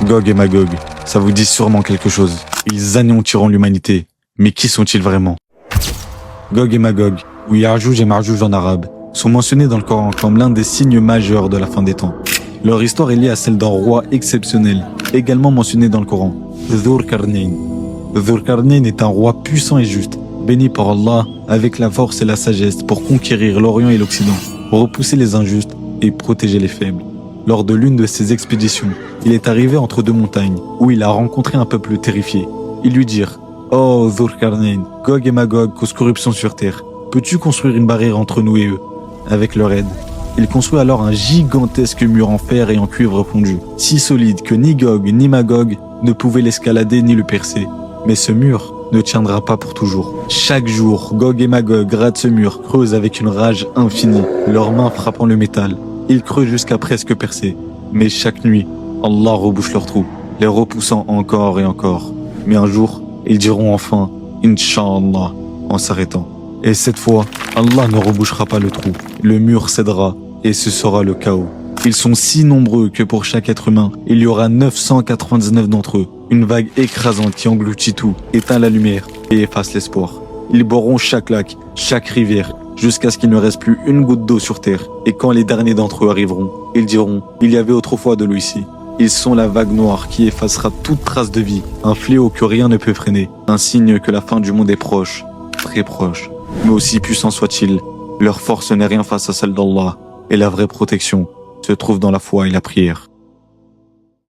Gog et Magog, ça vous dit sûrement quelque chose. Ils anéantiront l'humanité. Mais qui sont-ils vraiment? Gog et Magog, ou Ya'juj et Ma'juj en arabe, sont mentionnés dans le Coran comme l'un des signes majeurs de la fin des temps. Leur histoire est liée à celle d'un roi exceptionnel, également mentionné dans le Coran, Dhul-Qarnayn. Dhul-Qarnayn est un roi puissant et juste, béni par Allah avec la force et la sagesse pour conquérir l'Orient et l'Occident, repousser les injustes et protéger les faibles. Lors de l'une de ses expéditions, il est arrivé entre deux montagnes, où il a rencontré un peuple terrifié. Ils lui dirent « Oh Dhul-Qarnayn, Gog et Magog causent corruption sur terre. Peux-tu construire une barrière entre nous et eux ?» Avec leur aide, il construit alors un gigantesque mur en fer et en cuivre fondu, si solide que ni Gog ni Magog ne pouvaient l'escalader ni le percer. Mais ce mur ne tiendra pas pour toujours. Chaque jour, Gog et Magog grattent ce mur, creusent avec une rage infinie, leurs mains frappant le métal. Ils creusent jusqu'à presque percer. Mais chaque nuit, Allah rebouche leurs trous, les repoussant encore et encore. Mais un jour, ils diront enfin « Inch'Allah » en s'arrêtant. Et cette fois, Allah ne rebouchera pas le trou. Le mur cédera et ce sera le chaos. Ils sont si nombreux que pour chaque être humain, il y aura 999 d'entre eux. Une vague écrasante qui engloutit tout, éteint la lumière et efface l'espoir. Ils boiront chaque lac, chaque rivière, jusqu'à ce qu'il ne reste plus une goutte d'eau sur terre. Et quand les derniers d'entre eux arriveront, ils diront « Il y avait autrefois de l'eau ici ». Ils sont la vague noire qui effacera toute trace de vie, un fléau que rien ne peut freiner, un signe que la fin du monde est proche, très proche. Mais aussi puissant soit-il, leur force n'est rien face à celle d'Allah, et la vraie protection se trouve dans la foi et la prière.